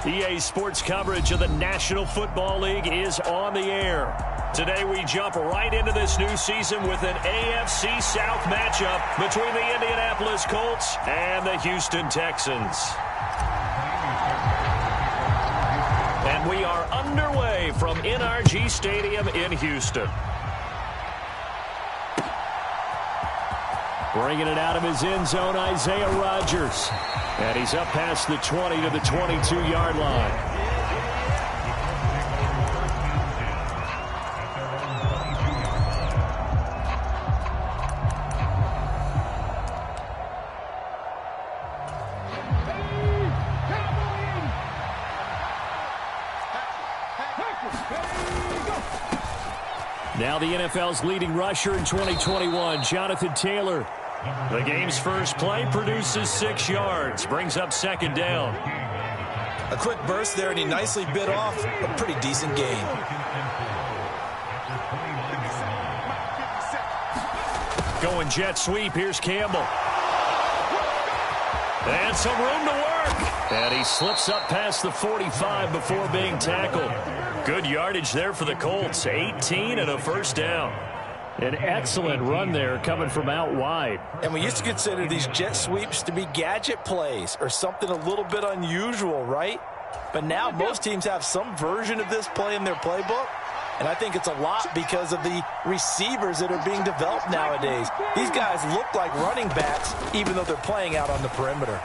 EA Sports coverage of the National Football League is on the air. Today we jump right into this new season with an AFC South matchup between the Indianapolis Colts and the Houston Texans. And we are underway from NRG Stadium in Houston. Bringing it out of his end zone, Isaiah Rodgers. And he's up past the 20 to the 22-yard line. Now the NFL's leading rusher in 2021, Jonathan Taylor. The game's first play produces 6 yards, brings up second down. A quick burst there, and he nicely bit off a pretty decent gain. Going jet sweep, here's Campbell. And some room to work. And he slips up past the 45 before being tackled. Good yardage there for the Colts, 18 and a first down. An excellent run there coming from out wide. And we used to consider these jet sweeps to be gadget plays or something a little bit unusual, right? But now most teams have some version of this play in their playbook. And I think it's a lot because of the receivers that are being developed nowadays. These guys look like running backs even though they're playing out on the perimeter.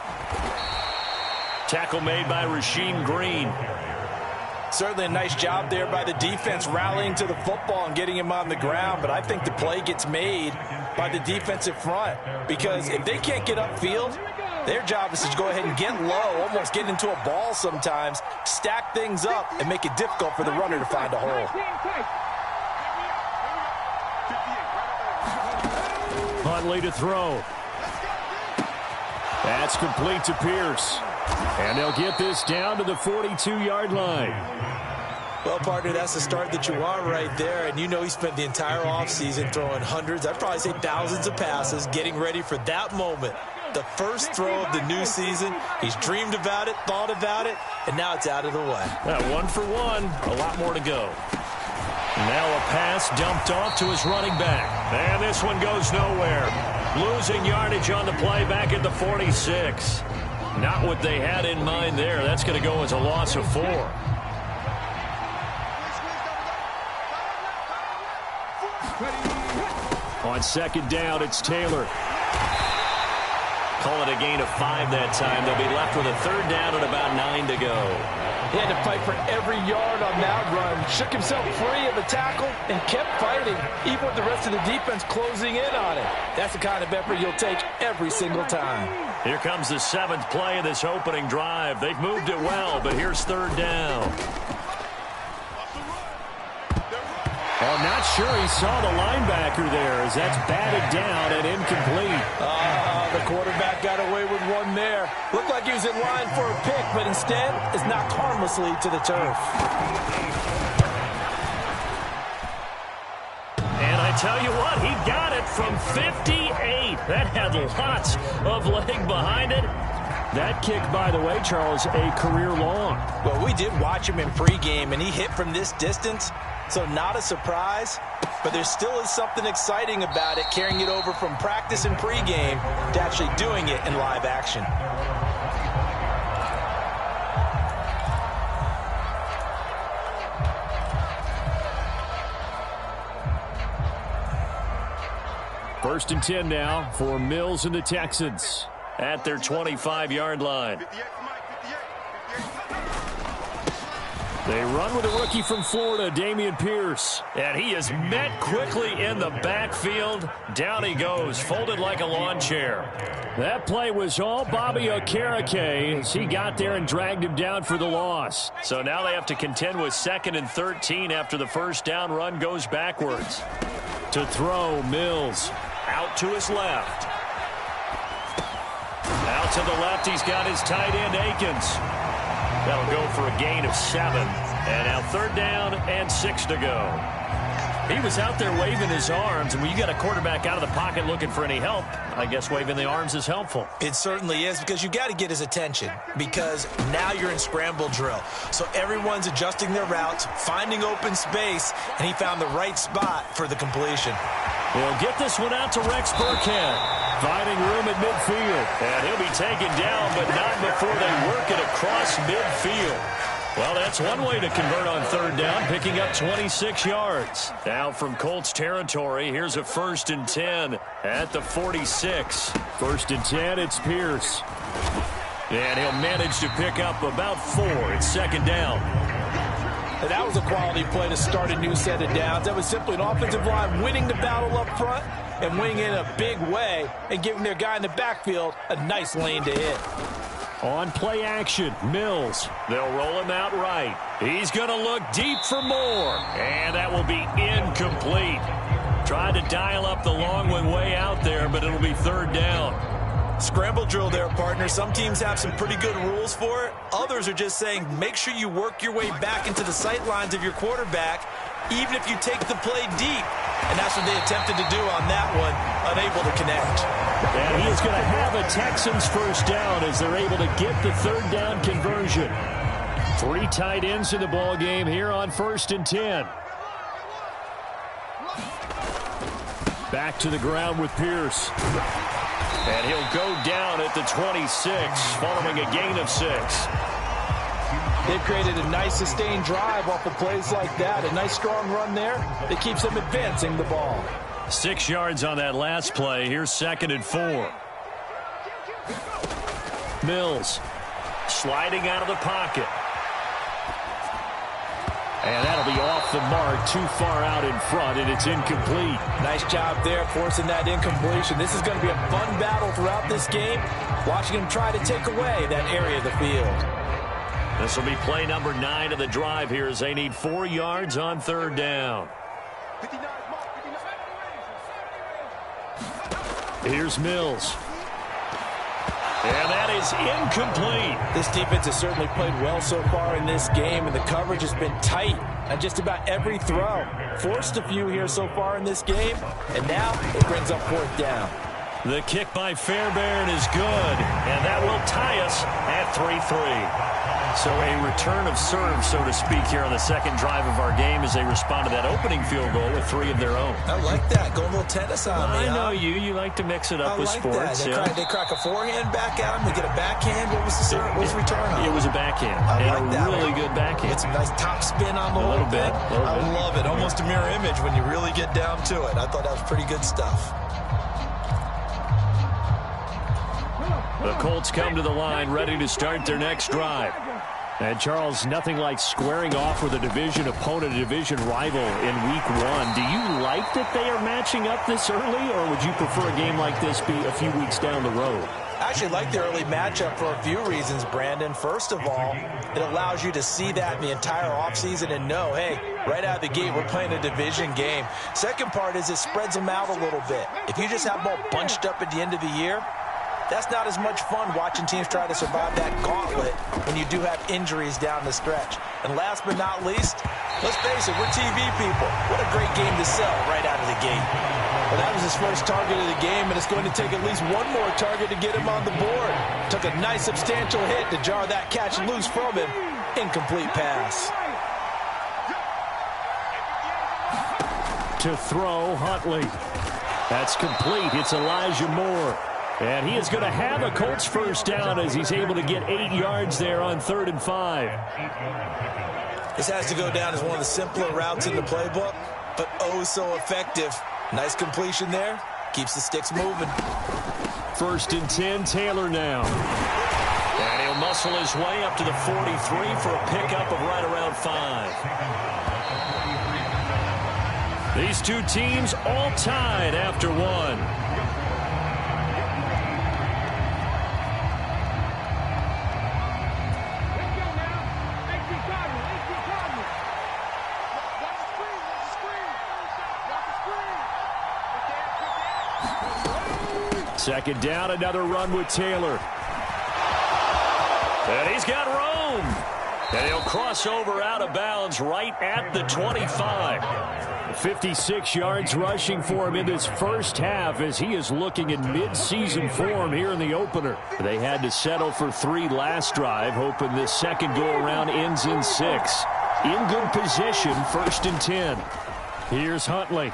Tackle made by Rasheem Green. Certainly a nice job there by the defense rallying to the football and getting him on the ground, but I think the play gets made by the defensive front because if they can't get upfield, their job is to go ahead and get low, almost get into a ball sometimes, stack things up, and make it difficult for the runner to find a hole. Huntley to throw. That's complete to Pierce. And they'll get this down to the 42-yard line. Well, partner, that's the start that you want right there. And you know he spent the entire offseason throwing hundreds, I'd probably say thousands of passes, getting ready for that moment. The first throw of the new season. He's dreamed about it, thought about it, and now it's out of the way. 1 for 1, a lot more to go. Now a pass dumped off to his running back. And this one goes nowhere. Losing yardage on the play back at the 46. Not what they had in mind there. That's going to go as a loss of 4. On second down, it's Taylor. Call it a gain of 5 that time. They'll be left with a third down and about 9 to go. He had to fight for every yard on that run. Shook himself free of the tackle and kept fighting, even with the rest of the defense closing in on it. That's the kind of effort you'll take every single time. Here comes the 7th play of this opening drive. They've moved it well, but here's third down. Oh, not sure he saw the linebacker there as that's batted down and incomplete. The quarterback got away with one there. Looked like he was in line for a pick, but instead is knocked harmlessly to the turf. And I tell you what, he got it from 58. That had lots of leg behind it. That kick, by the way, Charles, a career long. Well, we did watch him in pregame, and he hit from this distance, so not a surprise. But there still is something exciting about it, carrying it over from practice and pregame to actually doing it in live action. First and 10 now for Mills and the Texans at their 25-yard line. They run with a rookie from Florida, Dameon Pierce. And he is met quickly in the backfield. Down he goes, folded like a lawn chair. That play was all Bobby Okereke as he got there and dragged him down for the loss. So now they have to contend with 2nd and 13 after the first down run goes backwards. To throw, Mills. Out to his left. Out to the left, he's got his tight end, Akins. That'll go for a gain of 7. And now third down and 6 to go. He was out there waving his arms, and when you got a quarterback out of the pocket looking for any help, I guess waving the arms is helpful. It certainly is, because you got to get his attention, because now you're in scramble drill. So everyone's adjusting their routes, finding open space, and he found the right spot for the completion. He'll get this one out to Rex Burkhead, finding room at midfield. And he'll be taken down, but not before they work it across midfield. Well, that's one way to convert on third down, picking up 26 yards. Now from Colts territory, here's a 1st and 10 at the 46. 1st and 10, it's Pierce. And he'll manage to pick up about 4. It's 2nd down. And that was a quality play to start a new set of downs. That was simply an offensive line winning the battle up front and winning in a big way and giving their guy in the backfield a nice lane to hit. On play action, Mills. They'll roll him out right. He's going to look deep for more. And that will be incomplete. Tried to dial up the long one way out there, but it'll be 3rd down. Scramble drill there, partner. Some teams have some pretty good rules for it. Others are just saying make sure you work your way back into the sight lines of your quarterback, even if you take the play deep. And that's what they attempted to do on that one, unable to connect. And he is going to have a Texans 1st down as they're able to get the 3rd down conversion. 3 tight ends in the ball game here on 1st and 10. Back to the ground with Pierce. And he'll go down at the 26, following a gain of 6. They've created a nice sustained drive off of plays like that. A nice strong run there that keeps them advancing the ball. 6 yards on that last play. Here's 2nd and 4. Mills sliding out of the pocket. And that'll be off the mark, too far out in front, and it's incomplete. Nice job there forcing that incompletion. This is going to be a fun battle throughout this game, watching him try to take away that area of the field. This will be play number 9 of the drive here as they need 4 yards on 3rd down. Here's Mills. And that is incomplete. This defense has certainly played well so far in this game, and the coverage has been tight on just about every throw. Forced a few here so far in this game, and now it brings up 4th down. The kick by Fairbairn is good, and that will tie us at 3-3. So a return of serve, so to speak, here on the 2nd drive of our game as they respond to that opening field goal with 3 of their own. I like that. Go a little tennis on me. I know you. You like to mix it up with sports. They crack a forehand back at him. They get a backhand. What was the serve? What was the return on? It was a backhand. I like that. Really good backhand. Get some nice top spin on the whole thing. I love it. Almost a mirror image when you really get down to it. I thought that was pretty good stuff. The Colts come to the line ready to start their next drive. And, Charles, nothing like squaring off with a division opponent, a division rival in Week 1. Do you like that they are matching up this early, or would you prefer a game like this be a few weeks down the road? I actually like the early matchup for a few reasons, Brandon. First of all, it allows you to see that in the entire offseason and know, hey, right out of the gate, we're playing a division game. Second part is it spreads them out a little bit. If you just have them all bunched up at the end of the year, that's not as much fun watching teams try to survive that gauntlet when you do have injuries down the stretch. And last but not least, let's face it, we're TV people. What a great game to sell right out of the gate. Well, that was his first target of the game, and it's going to take at least one more target to get him on the board. Took a nice substantial hit to jar that catch loose from him. Incomplete pass. To throw, Huntley. That's complete. It's Elijah Moore. And he is going to have a Colts 1st down as he's able to get 8 yards there on 3rd and 5. This has to go down as one of the simpler routes in the playbook, but oh so effective. Nice completion there. Keeps the sticks moving. 1st and 10, Taylor now. And he'll muscle his way up to the 43 for a pickup of right around 5. These two teams all tied after 1. Second down, another run with Taylor. And he's got room. And he'll cross over out of bounds right at the 25. 56 yards rushing for him in this first half as he is looking in mid-season form here in the opener. They had to settle for 3 last drive, hoping this second go-around ends in 6. In good position, 1st and 10. Here's Huntley.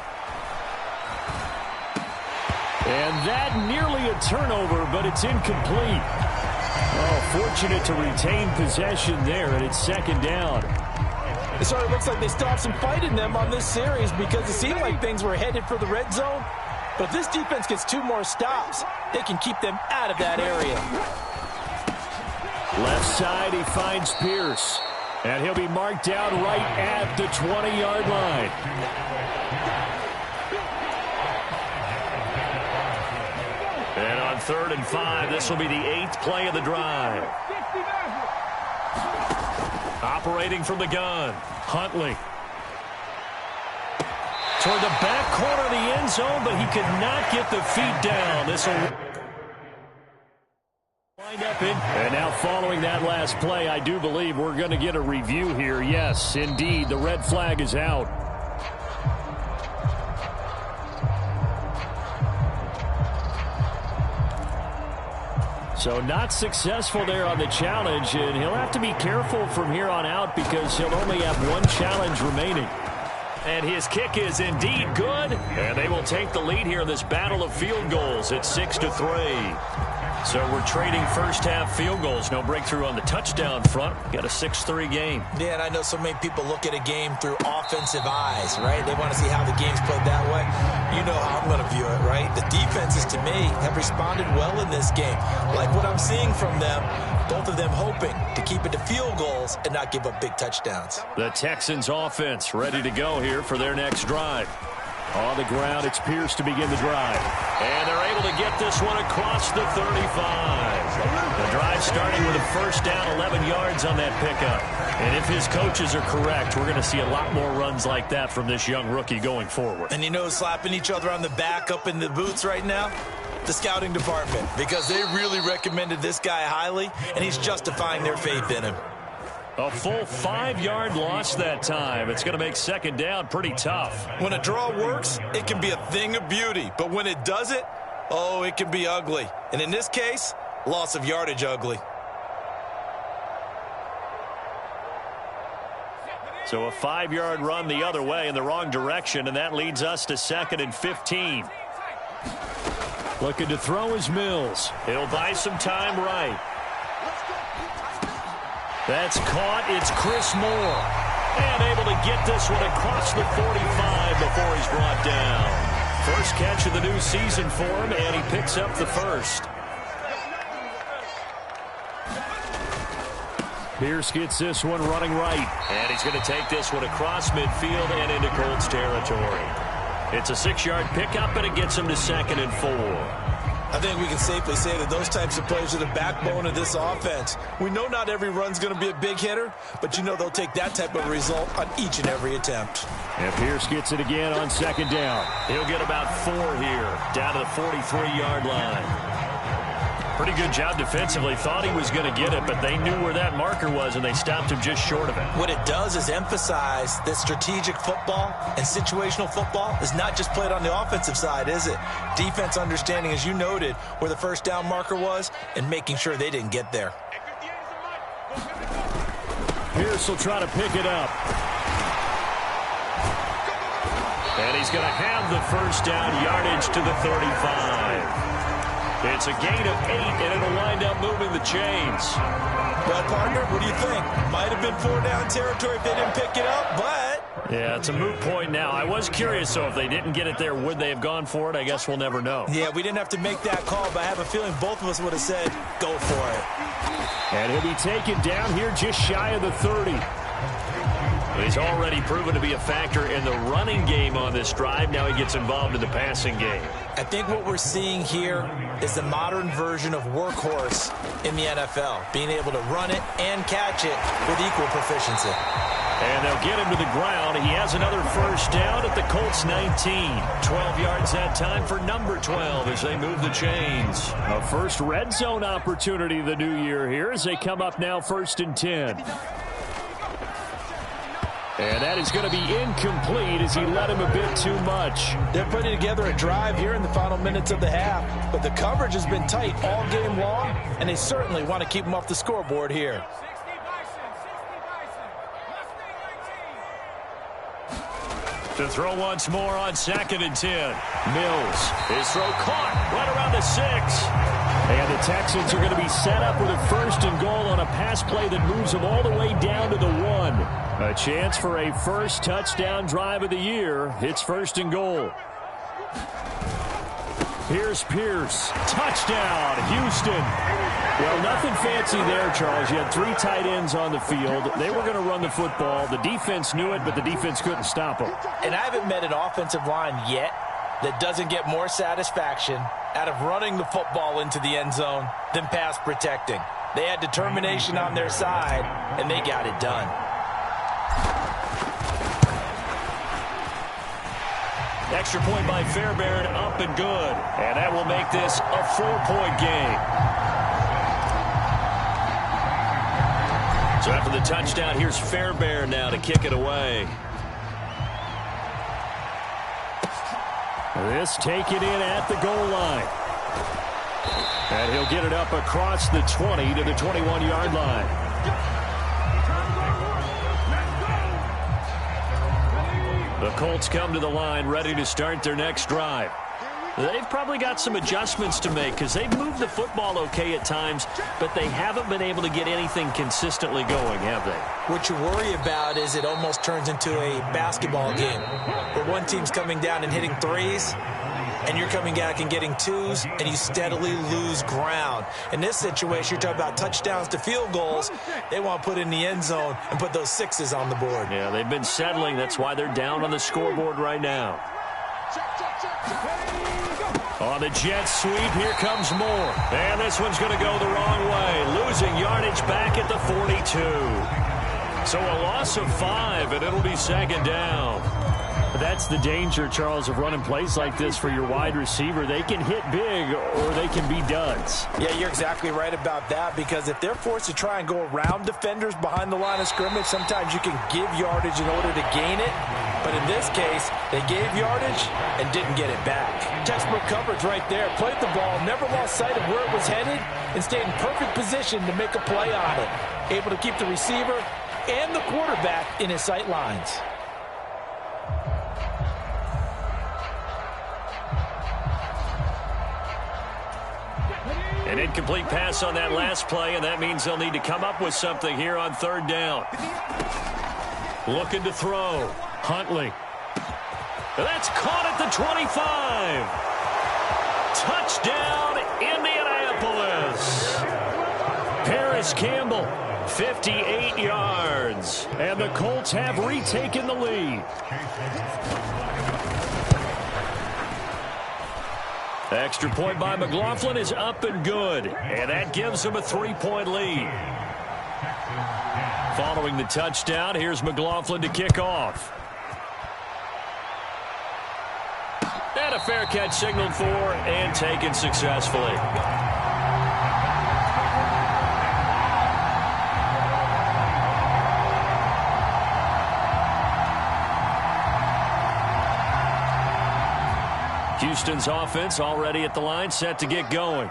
And that nearly a turnover, but it's incomplete. Oh, fortunate to retain possession there, and it's 2nd down. It sort of looks like they still have some fight in them on this series because it seemed like things were headed for the red zone. But if this defense gets 2 more stops, they can keep them out of that area. Left side, he finds Pierce. And he'll be marked down right at the 20-yard line. And on 3rd and 5, this will be the 8th play of the drive. Operating from the gun, Huntley. Toward the back corner of the end zone, but he could not get the feet down. This will wind up in. And now following that last play, I do believe we're going to get a review here. Yes, indeed, the red flag is out. So not successful there on the challenge, and he'll have to be careful from here on out because he'll only have 1 challenge remaining. And his kick is indeed good, and they will take the lead here in this battle of field goals at 6-3. So we're trading first half field goals. No breakthrough on the touchdown front. Got a 6-3 game. Yeah, and I know so many people look at a game through offensive eyes, right? They want to see how the game's played that way. You know how I'm going to view it, right? The defenses, to me, have responded well in this game. Like what I'm seeing from them, both of them hoping to keep it to field goals and not give up big touchdowns. The Texans offense ready to go here for their next drive. On the ground, it's Pierce to begin the drive. And they're able to get this one across the 35. The drive starting with a 1st down, 11 yards on that pickup. And if his coaches are correct, we're going to see a lot more runs like that from this young rookie going forward. And you know, slapping each other on the back up in the boots right now? The scouting department, because they really recommended this guy highly, and he's justifying their faith in him. A full 5-yard loss that time. It's going to make 2nd down pretty tough. When a draw works, it can be a thing of beauty. But when it doesn't, oh, it can be ugly. And in this case, loss of yardage ugly. So a 5-yard run the other way in the wrong direction, and that leads us to 2nd and 15. Looking to throw is Mills. He'll buy some time right. That's caught. It's Chris Moore. And able to get this one across the 45 before he's brought down. First catch of the new season for him, and he picks up the 1st. Pierce gets this one running right. And he's going to take this one across midfield and into Colts territory. It's a 6-yard pickup, and it gets him to 2nd and 4. I think we can safely say that those types of plays are the backbone of this offense. We know not every run's going to be a big hitter, but you know they'll take that type of result on each and every attempt. And Pierce gets it again on 2nd down. He'll get about 4 here, down to the 43-yard line. Pretty good job defensively. Thought he was going to get it, but they knew where that marker was, and they stopped him just short of it. What it does is emphasize that strategic football and situational football is not just played on the offensive side, is it? Defense understanding, as you noted, where the 1st down marker was and making sure they didn't get there. Pierce will try to pick it up. And he's going to have the 1st down, yardage to the 35. It's a gain of 8, and it'll wind up moving the chains. Well, partner, what do you think? Might have been 4-down territory if they didn't pick it up, but... Yeah, it's a moot point now. I was curious, so if they didn't get it there, would they have gone for it? I guess we'll never know. Yeah, we didn't have to make that call, but I have a feeling both of us would have said, go for it. And he'll be taken down here just shy of the 30. He's already proven to be a factor in the running game on this drive. Now he gets involved in the passing game. I think what we're seeing here is the modern version of workhorse in the NFL, being able to run it and catch it with equal proficiency. And they'll get him to the ground. He has another 1st down at the Colts 19. 12 yards that time for number 12 as they move the chains. A first red zone opportunity the new year here as they come up now 1st and 10. And that is going to be incomplete as he led him a bit too much. They're putting together a drive here in the final minutes of the half, but the coverage has been tight all game long, and they certainly want to keep them off the scoreboard here. To throw once more on 2nd and 10. Mills. His throw caught right around the 6. And the Texans are going to be set up with a 1st and goal on a pass play that moves them all the way down to the 1. A chance for a first touchdown drive of the year. It's 1st and goal. Here's Pierce. Touchdown, Houston. Well, nothing fancy there, Charles. You had 3 tight ends on the field. They were going to run the football. The defense knew it, but the defense couldn't stop them. And I haven't met an offensive line yet that doesn't get more satisfaction out of running the football into the end zone than pass protecting. They had determination on their side, and they got it done. Extra point by Fairbairn, up and good. And that will make this a 4-point game. So after the touchdown, here's Fairbairn now to kick it away. This taken in at the goal line. And he'll get it up across the 20 to the 21-yard line. The Colts come to the line ready to start their next drive. They've probably got some adjustments to make because they've moved the football okay at times, but they haven't been able to get anything consistently going, have they? What you worry about is it almost turns into a basketball game where one team's coming down and hitting threes, and you're coming back and getting twos, and you steadily lose ground. In this situation, you're talking about touchdowns to field goals. They want to put in the end zone and put those sixes on the board. Yeah, they've been settling. That's why they're down on the scoreboard right now. On the Jets sweep, here comes Moore. And this one's going to go the wrong way. Losing yardage back at the 42. So a loss of 5, and it'll be 2nd down. That's the danger, Charles, of running plays like this for your wide receiver. They can hit big or they can be duds. Yeah, you're exactly right about that, because if they're forced to try and go around defenders behind the line of scrimmage, sometimes you can give yardage in order to gain it. But in this case, they gave yardage and didn't get it back. Textbook coverage right there. Played the ball, never lost sight of where it was headed, and stayed in perfect position to make a play on it. Able to keep the receiver and the quarterback in his sight lines. An incomplete pass on that last play, and that means they'll need to come up with something here on 3rd down. Looking to throw. Huntley. That's caught at the 25. Touchdown, Indianapolis. Paris Campbell, 58 yards. And the Colts have retaken the lead. Extra point by McLaughlin is up and good. And that gives them a 3-point lead. Following the touchdown, here's McLaughlin to kick off. And a fair catch signaled for and taken successfully. Houston's offense already at the line, set to get going.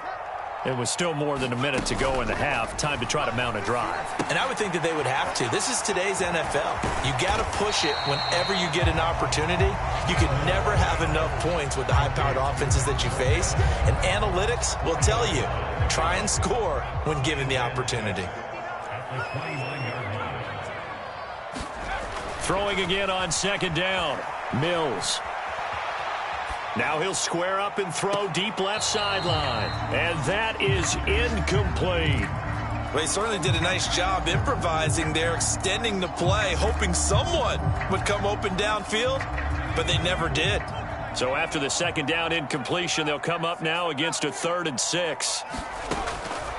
It was still more than a minute to go in the half. Time to try to mount a drive. And I would think that they would have to. This is today's NFL. You got to push it whenever you get an opportunity. You can never have enough points with the high-powered offenses that you face. And analytics will tell you, try and score when given the opportunity. Throwing again on 2nd down. Mills. Now he'll square up and throw deep left sideline. And that is incomplete. Well, he certainly did a nice job improvising there, extending the play, hoping someone would come open downfield, but they never did. So after the 2nd down incompletion, they'll come up now against a 3rd and 6.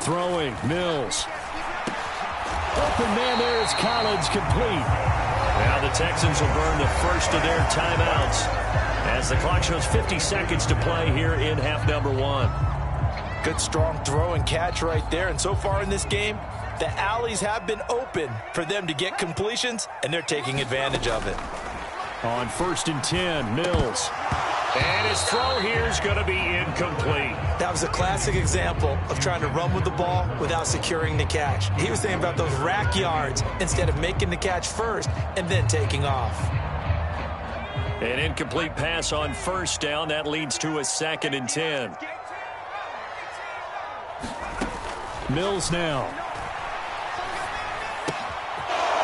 Throwing, Mills. Open man there is Collins, complete. Now the Texans will burn the first of their timeouts as the clock shows 50 seconds to play here in half number 1. Good strong throw and catch right there. And so far in this game, The alleys have been open for them to get completions, and they're taking advantage of it. On 1st and 10, Mills. And his throw here is going to be incomplete. That was a classic example of trying to run with the ball without securing the catch. He was thinking about those rack yards instead of making the catch first and then taking off. An incomplete pass on 1st down. That leads to a 2nd and 10. Mills now.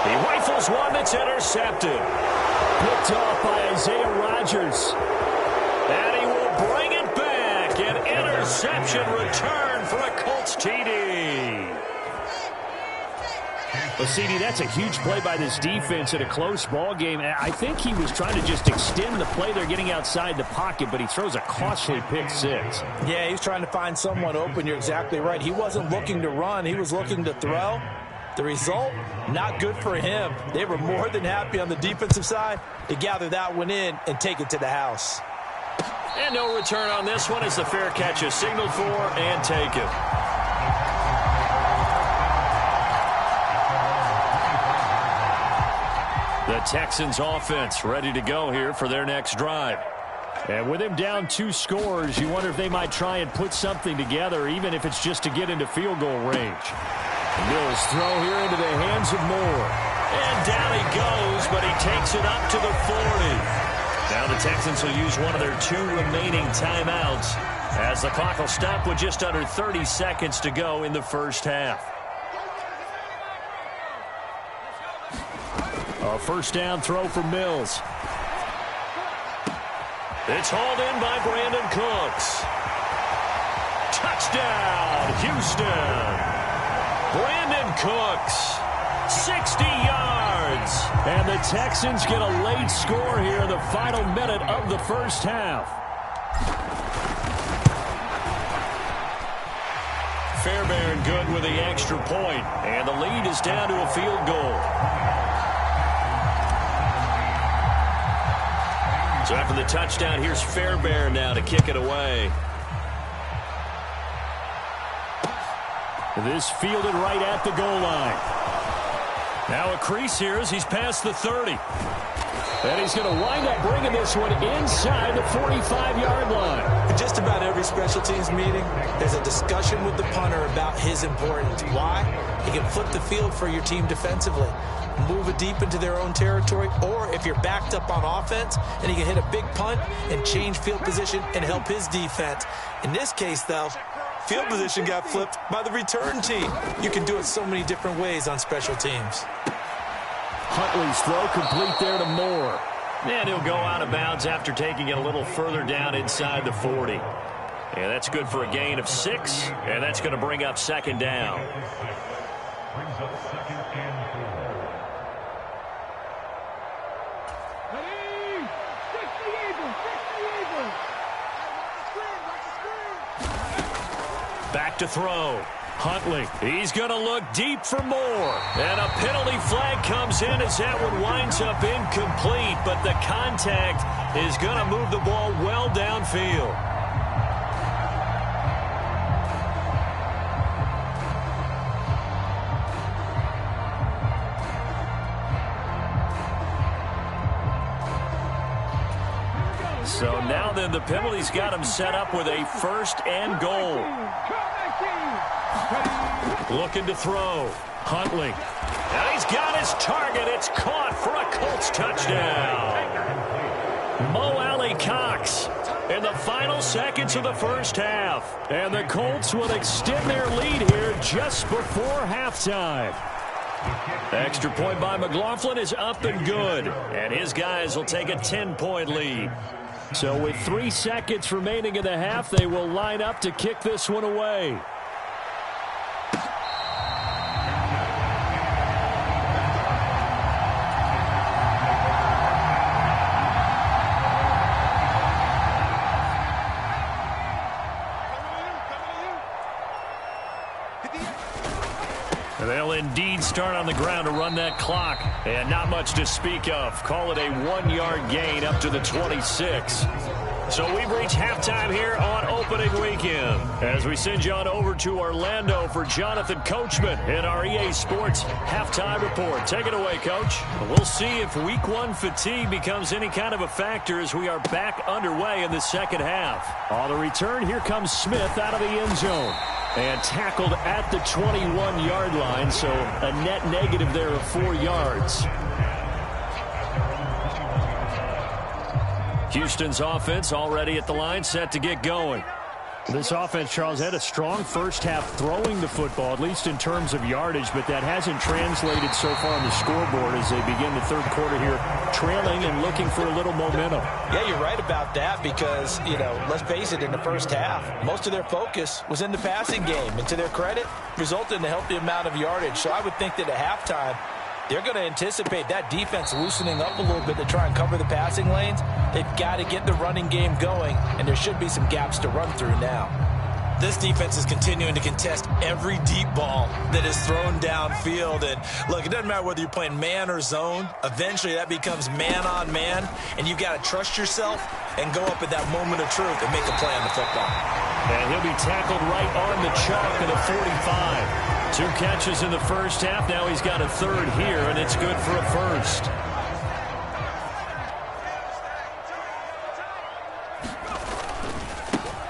He rifles one that's intercepted. Picked off by Isaiah Rodgers. And he will bring it back. An interception return for a Colts TD. Well, CD, that's a huge play by this defense in a close ball game. I think he was trying to just extend the play. They're getting outside the pocket, but he throws a costly pick 6. Yeah, he's trying to find someone open. You're exactly right. He wasn't looking to run. He was looking to throw. The result, not good for him. They were more than happy on the defensive side to gather that one in and take it to the house. And no return on this one as the fair catch is signaled for and taken. The Texans offense ready to go here for their next drive. And with him down 2 scores, you wonder if they might try and put something together, even if it's just to get into field goal range. Mills throw here into the hands of Moore. And down he goes, but he takes it up to the 40. Now the Texans will use one of their 2 remaining timeouts as the clock will stop with just under 30 seconds to go in the first half. A 1st down throw for Mills. It's hauled in by Brandon Cooks. Touchdown, Houston. Brandon Cooks, 60 yards. And the Texans get a late score here in the final minute of the first half. Fairbairn good with the extra point, and the lead is down to a field goal. So after the touchdown, here's Fairbairn now to kick it away. This fielded right at the goal line. Now a crease here as he's past the 30. And he's going to wind up bringing this one inside the 45-yard line. In just about every special teams meeting, there's a discussion with the punter about his importance. Why? He can flip the field for your team defensively, move it deep into their own territory, or if you're backed up on offense, and he can hit a big punt and change field position and help his defense. In this case, though, field position got flipped by the return team. You can do it so many different ways on special teams. Huntley's throw complete there to Moore. And he'll go out of bounds after taking it a little further down inside the 40. And that's good for a gain of 6, and that's going to bring up 2nd down. Brings up 2nd and 4. Back to throw. Huntley, he's going to look deep for more. And a penalty flag comes in as that one winds up incomplete, but the contact is going to move the ball well downfield. So now then the penalty's got him set up with a 1st and goal. Looking to throw. Huntley. And he's got his target. It's caught for a Colts touchdown. Mo Alley-Cox in the final seconds of the first half. And the Colts will extend their lead here just before halftime. Extra point by McLaughlin is up and good. And his guys will take a 10-point lead. So with 3 seconds remaining in the half, they will line up to kick this one away. They'll indeed start on the ground to run that clock. And not much to speak of. Call it a 1-yard gain up to the 26. So we've reached halftime here on opening weekend as we send you on over to Orlando for Jonathan Coachman in our EA Sports halftime report. Take it away, Coach. We'll see if week one fatigue becomes any kind of a factor as we are back underway in the second half. On the return, here comes Smith out of the end zone. And tackled at the 21-yard line, so a net negative there of 4 yards. Houston's offense already at the line, set to get going. This offense, Charles, had a strong first half throwing the football, at least in terms of yardage, but that hasn't translated so far on the scoreboard as they begin the third quarter here, trailing and looking for a little momentum. Yeah, you're right about that because, let's face it, in the first half, most of their focus was in the passing game, and to their credit, resulted in a healthy amount of yardage. So I would think that at halftime, they're going to anticipate that defense loosening up a little bit to try and cover the passing lanes. They've got to get the running game going, and there should be some gaps to run through now. This defense is continuing to contest every deep ball that is thrown downfield. And, look, it doesn't matter whether you're playing man or zone. Eventually, that becomes man-on-man, and you've got to trust yourself and go up at that moment of truth and make a play on the football. And he'll be tackled right on the chalk at the 45. 2 catches in the first half. Now he's got a third here, and it's good for a first.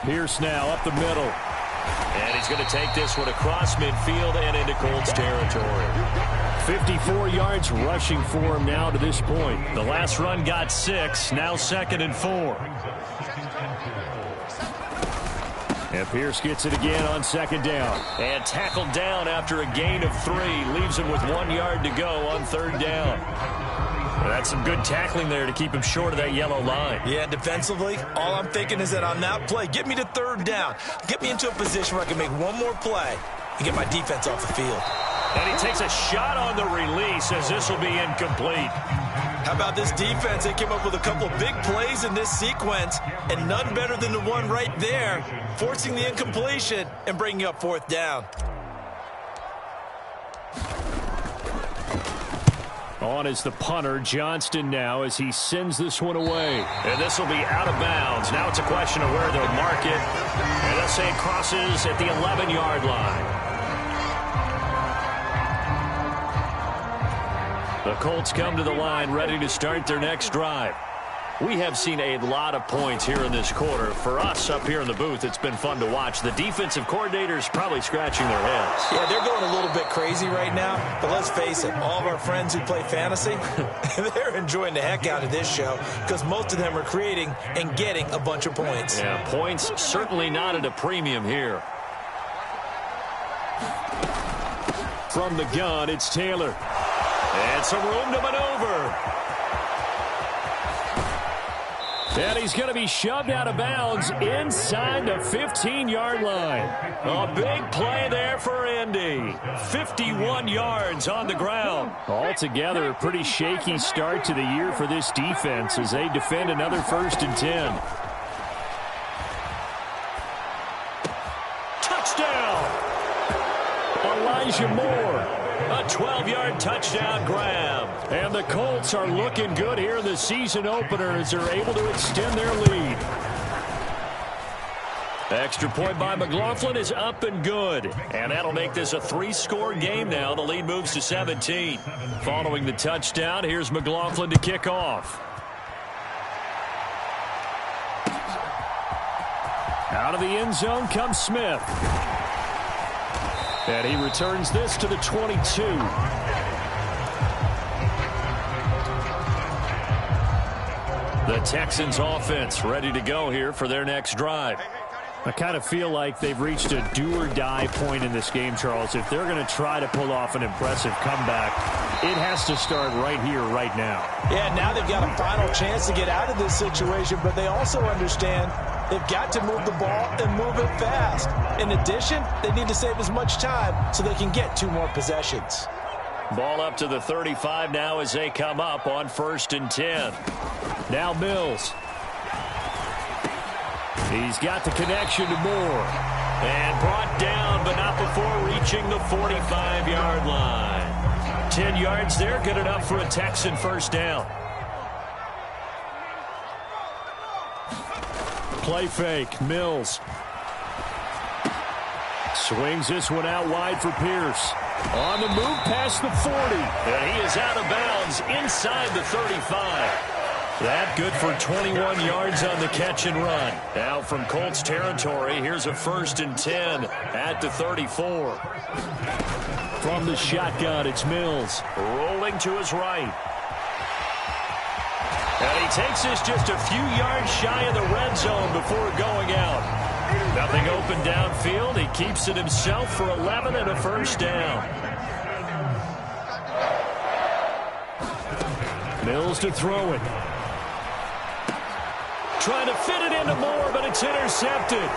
Pierce now up the middle. And he's going to take this one across midfield and into Colts territory. 54 yards rushing for him now to this point. The last run got 6, now 2nd and 4. And Pierce gets it again on 2nd down. And tackled down after a gain of 3. Leaves him with 1 yard to go on 3rd down. Well, that's some good tackling there to keep him short of that yellow line. Yeah, defensively, all I'm thinking is that on that play, get me to 3rd down. Get me into a position where I can make one more play and get my defense off the field. And he takes a shot on the release as this will be incomplete. How about this defense? They came up with a couple of big plays in this sequence, and none better than the one right there, forcing the incompletion and bringing up 4th down. On is the punter, Johnston now, as he sends this one away. And this will be out of bounds. Now it's a question of where they'll mark it. And they'll say it crosses at the 11-yard line. The Colts come to the line ready to start their next drive. We have seen a lot of points here in this quarter. For us up here in the booth, it's been fun to watch. The defensive coordinators probably scratching their heads. Yeah, they're going a little bit crazy right now. But let's face it, all of our friends who play fantasy, they're enjoying the heck out of this show because most of them are creating and getting a bunch of points. Yeah, points certainly not at a premium here. From the gun, it's Taylor. And some room to maneuver. And he's going to be shoved out of bounds inside the 15-yard line. A big play there for Indy. 51 yards on the ground. Altogether, a pretty shaky start to the year for this defense as they defend another 1st and 10. Touchdown! Elijah Moore. A 12-yard touchdown grab. And the Colts are looking good here in the season opener as they're able to extend their lead. Extra point by McLaughlin is up and good. And that'll make this a 3-score game now. The lead moves to 17. Following the touchdown, here's McLaughlin to kick off. Out of the end zone comes Smith. And he returns this to the 22. The Texans offense ready to go here for their next drive. I kind of feel like they've reached a do-or-die point in this game, Charles. If they're going to try to pull off an impressive comeback, it has to start right here, right now. Yeah, now they've got a final chance to get out of this situation, but they also understand they've got to move the ball and move it fast. In addition, they need to save as much time so they can get 2 more possessions. Ball up to the 35 now as they come up on 1st and 10. Now Mills. He's got the connection to Moore. And brought down, but not before reaching the 45-yard line. 10 yards there, good enough for a Texan 1st down. play fake. Mills swings this one out wide for Pierce. On the move past the 40. And he is out of bounds inside the 35. That good for 21 yards on the catch and run. Now from Colts territory, here's a 1st and 10 at the 34. From the shotgun, it's Mills. Rolling to his right. And he takes this just a few yards shy of the red zone before going out. Nothing open downfield. He keeps it himself for 11 and a 1st down. Mills to throw it. Trying to fit it into Moore, but it's intercepted.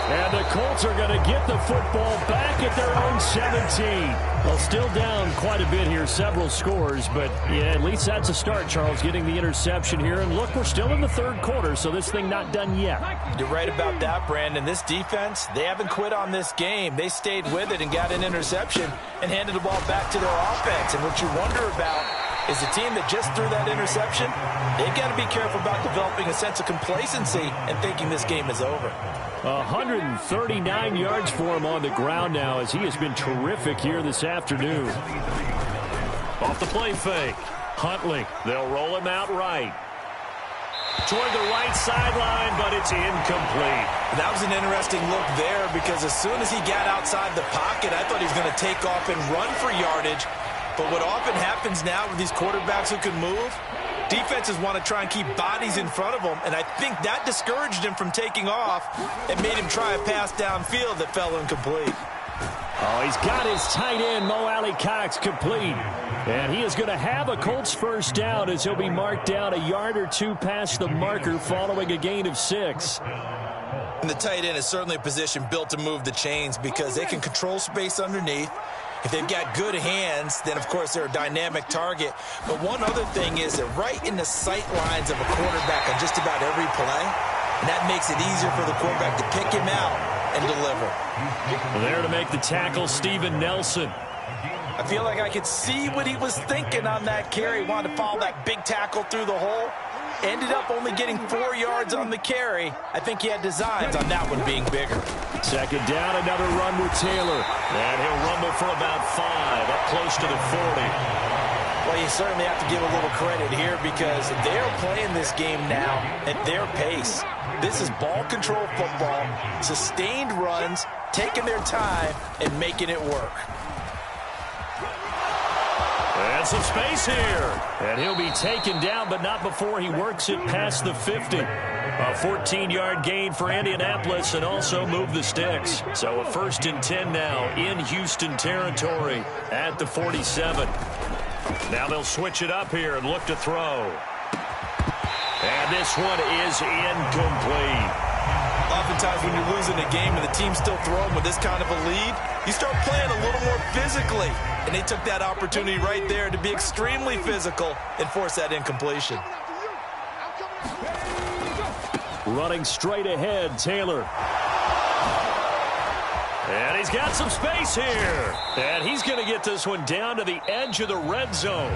And the Colts are going to get the football back at their own 17. Well, still down quite a bit here, several scores, but yeah, at least that's a start, Charles, getting the interception here. And look, we're still in the 3rd quarter, so this thing not done yet. You're right about that, Brandon. This defense, they haven't quit on this game. They stayed with it and got an interception and handed the ball back to their offense. And what you wonder about is the team that just threw that interception, they've got to be careful about developing a sense of complacency and thinking this game is over. 139 yards for him on the ground now as he has been terrific here this afternoon. Off the play fake. Huntley, they'll roll him out right. Toward the right sideline, but it's incomplete. That was an interesting look there because as soon as he got outside the pocket, I thought he was going to take off and run for yardage. But what often happens now with these quarterbacks who can move, defenses want to try and keep bodies in front of them, and I think that discouraged him from taking off and made him try a pass downfield that fell incomplete. Oh, he's got his tight end, Mo Alley-Cox, complete. And he is going to have a Colts 1st down as he'll be marked down a yard or 2 past the marker following a gain of 6. And the tight end is certainly a position built to move the chains because they can control space underneath. If they've got good hands, then, of course, they're a dynamic target. But one other thing is that right in the sight lines of a quarterback on just about every play, and that makes it easier for the quarterback to pick him out and deliver. There to make the tackle, Steven Nelson. I feel like I could see what he was thinking on that carry. Wanted to follow that big tackle through the hole. Ended up only getting 4 yards on the carry. I think he had designs on that one being bigger. 2nd down, another run with Taylor. And he'll rumble for about 5, up close to the 40. Well, you certainly have to give a little credit here because they're playing this game now at their pace. This is ball control football, sustained runs, taking their time, and making it work. And some space here. And he'll be taken down, but not before he works it past the 50. A 14-yard gain for Indianapolis and also move the sticks. So a 1st and 10 now in Houston territory at the 47. Now they'll switch it up here and look to throw. And this one is incomplete. Oftentimes when you're losing a game and the team's still throwing with this kind of a lead, you start playing a little more physically. And they took that opportunity right there to be extremely physical and force that incompletion. Running straight ahead, Taylor. And he's got some space here. And he's going to get this one down to the edge of the red zone.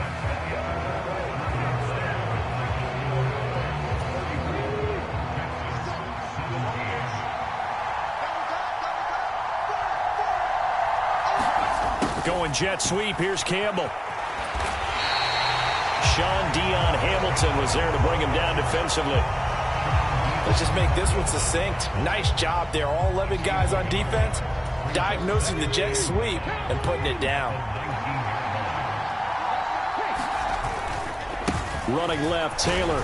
Going jet sweep. Here's Campbell. Sean Dion Hamilton was there to bring him down defensively. Let's just make this one succinct. Nice job there. All 11 guys on defense diagnosing the jet sweep and putting it down. Running left, Taylor.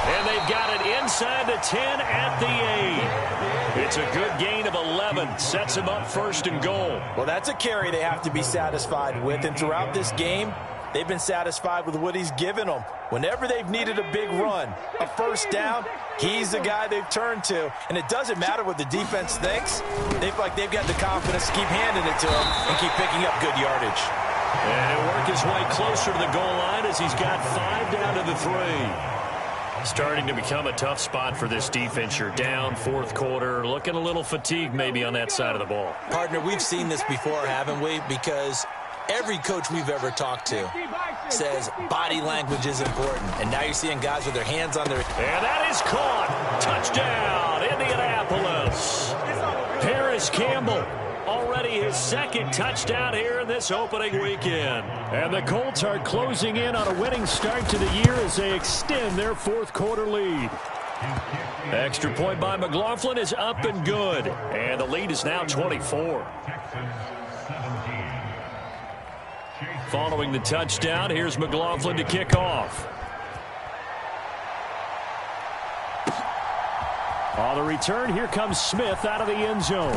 And they've got it inside the 10 at the 8. It's a good gain of 11. Sets him up 1st and goal. Well, that's a carry they have to be satisfied with. And throughout this game, they've been satisfied with what he's given them. Whenever they've needed a big run, a 1st down, he's the guy they've turned to. And it doesn't matter what the defense thinks. They feel like they've got the confidence to keep handing it to him and keep picking up good yardage. And he'll work his way closer to the goal line as he's got 5 down to the 3. Starting to become a tough spot for this defense. You're down 4th quarter, looking a little fatigued maybe on that side of the ball. Partner, we've seen this before, haven't we? Because Every coach we've ever talked to says body language is important. And now you're seeing guys with their hands on their... And that is caught. Touchdown, Indianapolis. Paris Campbell, already his second touchdown here in this opening weekend. And the Colts are closing in on a winning start to the year as they extend their fourth quarter lead. Extra point by McLaughlin is up and good. And the lead is now 24. Following the touchdown, here's McLaughlin to kick off. On the return, here comes Smith out of the end zone.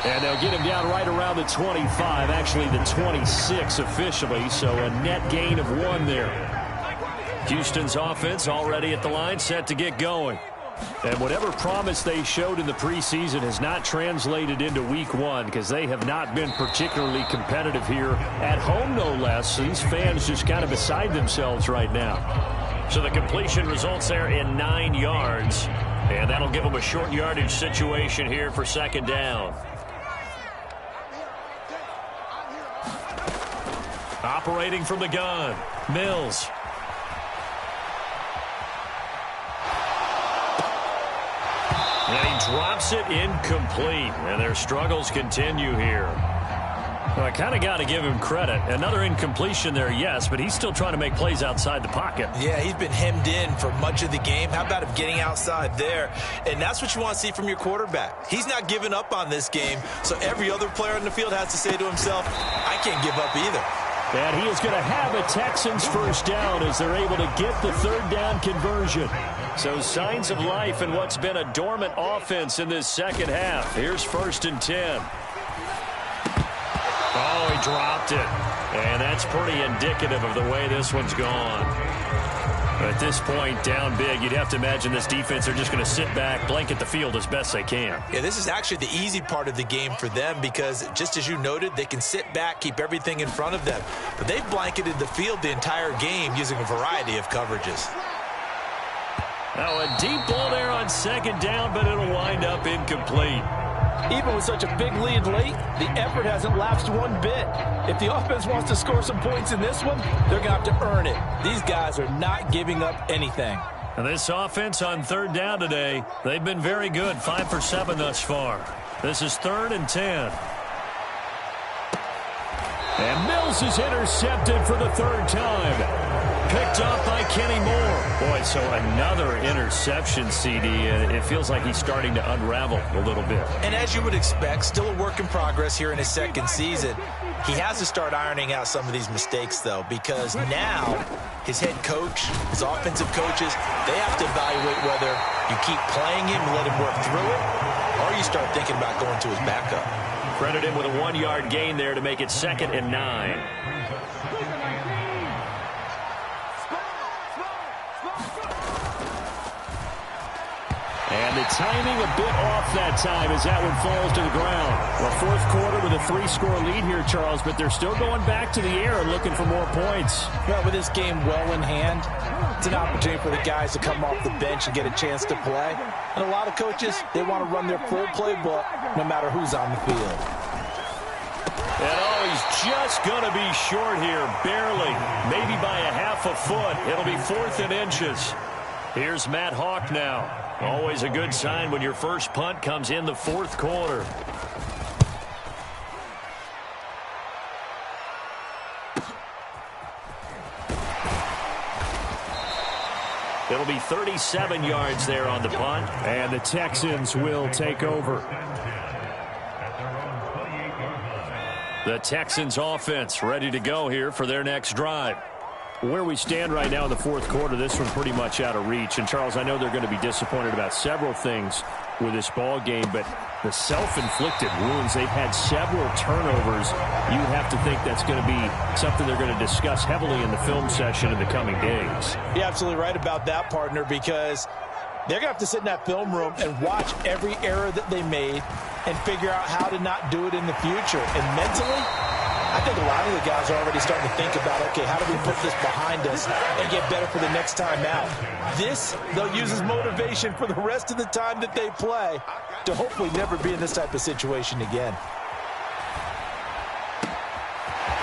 And they'll get him down right around the 25, actually the 26 officially, so a net gain of 1 there. Houston's offense already at the line, set to get going. And whatever promise they showed in the preseason has not translated into week 1 because they have not been particularly competitive here at home, no less. These fans just kind of beside themselves right now. So the completion results there in 9 yards. And that'll give them a short yardage situation here for second down. Operating from the gun, Mills. And he drops it incomplete. And their struggles continue here. Well, I kind of got to give him credit. Another incompletion there, yes, but he's still trying to make plays outside the pocket. Yeah, he's been hemmed in for much of the game. How about him getting outside there? And that's what you want to see from your quarterback. He's not giving up on this game, so every other player on the field has to say to himself, I can't give up either. And he is going to have a Texans first down as they're able to get the third down conversion. So signs of life in what's been a dormant offense in this second half. Here's 1st and 10. Oh, he dropped it. And that's pretty indicative of the way this one's gone. At this point, down big, you'd have to imagine this defense are just going to sit back, blanket the field as best they can. Yeah, this is actually the easy part of the game for them because, just as you noted, they can sit back, keep everything in front of them. But they've blanketed the field the entire game using a variety of coverages. Now a deep ball there on second down, but it'll wind up incomplete. Even with such a big lead late, the effort hasn't lapsed one bit. If the offense wants to score some points in this one, they're going to have to earn it. These guys are not giving up anything. And this offense on third down today, they've been very good, 5 for 7 thus far. This is 3rd and 10. And Mills is intercepted for the 3rd time. Picked up by Kenny Moore. Boy, so another interception, CD. It feels like he's starting to unravel a little bit. And as you would expect, still a work in progress here in his second season. He has to start ironing out some of these mistakes, though, because now his head coach, his offensive coaches, they have to evaluate whether you keep playing him and let him work through it, or you start thinking about going to his backup. Credit him with a 1-yard gain there to make it 2nd and 9. And the timing a bit off that time as that one falls to the ground. Well, 4th quarter with a 3-score lead here, Charles, but they're still going back to the air and looking for more points. Well, with this game well in hand, it's an opportunity for the guys to come off the bench and get a chance to play. And a lot of coaches, they want to run their full playbook no matter who's on the field. And oh, he's just going to be short here, barely, maybe by a half a foot. It'll be 4th and inches. Here's Matt Hawk now. Always a good sign when your first punt comes in the 4th quarter. It'll be 37 yards there on the punt. And the Texans will take over. The Texans offense ready to go here for their next drive. Where we stand right now in the 4th quarter, this one pretty much out of reach. And, Charles, I know they're going to be disappointed about several things with this ball game, but the self-inflicted wounds, they've had several turnovers. You have to think that's going to be something they're going to discuss heavily in the film session in the coming days. You're absolutely right about that, partner, because they're going to have to sit in that film room and watch every error that they made and figure out how to not do it in the future. And mentally, I think a lot of the guys are already starting to think about, okay, how do we put this behind us and get better for the next time out? This, they'll use as motivation for the rest of the time that they play to hopefully never be in this type of situation again.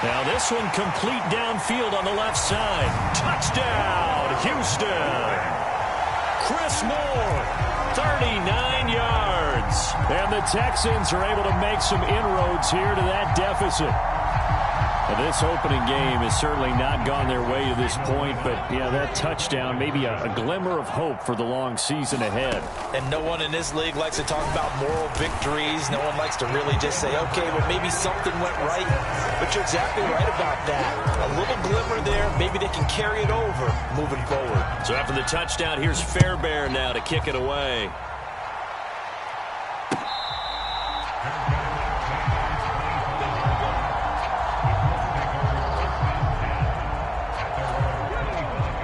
Now this one complete downfield on the left side. Touchdown, Houston. Chris Moore, 39 yards. And the Texans are able to make some inroads here to that deficit. Now, this opening game has certainly not gone their way to this point, but yeah, that touchdown, maybe a glimmer of hope for the long season ahead. And no one in this league likes to talk about moral victories. No one likes to really just say, okay, well, maybe something went right. But you're exactly right about that. A little glimmer there. Maybe they can carry it over moving forward. So after the touchdown, here's Fairbairn now to kick it away.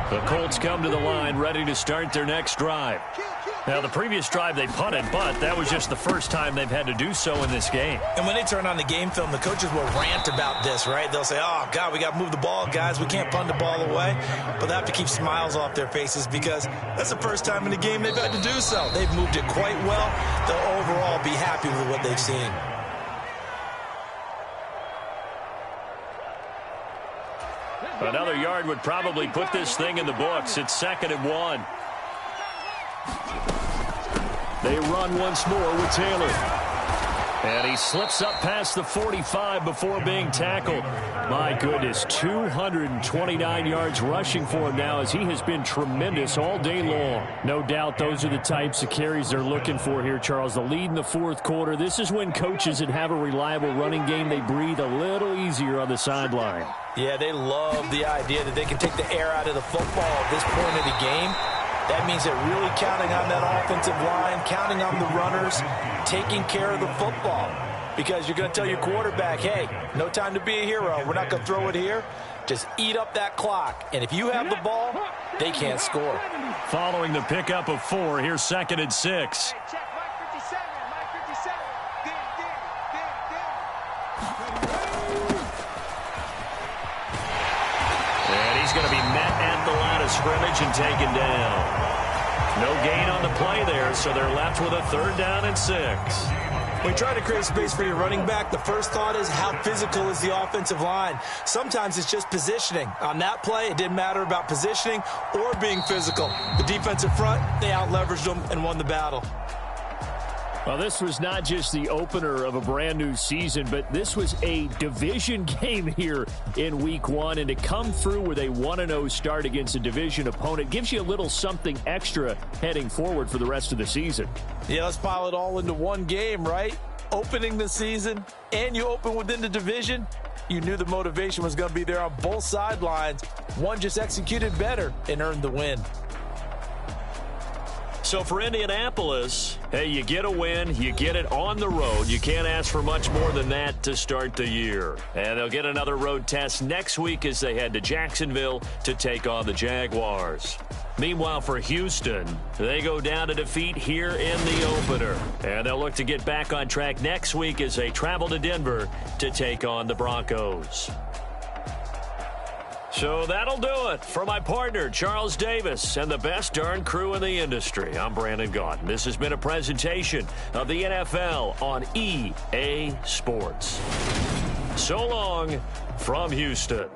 The Colts come to the line, ready to start their next drive. Now, the previous drive they punted, but that was just the first time they've had to do so in this game. And when they turn on the game film, the coaches will rant about this, right? They'll say, oh, God, we got to move the ball, guys. We can't punt the ball away. But they have to keep smiles off their faces because that's the first time in the game they've had to do so. They've moved it quite well. They'll overall be happy with what they've seen. Another yard would probably put this thing in the books. It's 2nd and 1. They run once more with Taylor. And he slips up past the 45 before being tackled. My goodness, 229 yards rushing for him now as he has been tremendous all day long. No doubt those are the types of carries they're looking for here, Charles. The lead in the fourth quarter. This is when coaches that have a reliable running game, they breathe a little easier on the sideline. Yeah, they love the idea that they can take the air out of the football at this point of the game. That means they're really counting on that offensive line, counting on the runners, taking care of the football. Because you're going to tell your quarterback, hey, no time to be a hero. We're not going to throw it here. Just eat up that clock. And if you have the ball, they can't score. Following the pickup of 4, here's 2nd and 6. He's going to be met at the line of scrimmage and taken down. No gain on the play there, so they're left with a 3rd down and 6. When you try to create space for your running back, the first thought is how physical is the offensive line. Sometimes it's just positioning. On that play, it didn't matter about positioning or being physical. The defensive front, they out-leveraged them and won the battle. Well, this was not just the opener of a brand new season, but this was a division game here in week 1. And to come through with a 1-0 start against a division opponent gives you a little something extra heading forward for the rest of the season. Yeah, let's pile it all into one game, right? Opening the season, and you open within the division. You knew the motivation was going to be there on both sidelines. One just executed better and earned the win. So for Indianapolis, hey, you get a win, you get it on the road. You can't ask for much more than that to start the year. And they'll get another road test next week as they head to Jacksonville to take on the Jaguars. Meanwhile, for Houston, they go down to defeat here in the opener. And they'll look to get back on track next week as they travel to Denver to take on the Broncos. So that'll do it for my partner, Charles Davis, and the best darn crew in the industry. I'm Brandon Gaudin. This has been a presentation of the NFL on EA Sports. So long from Houston.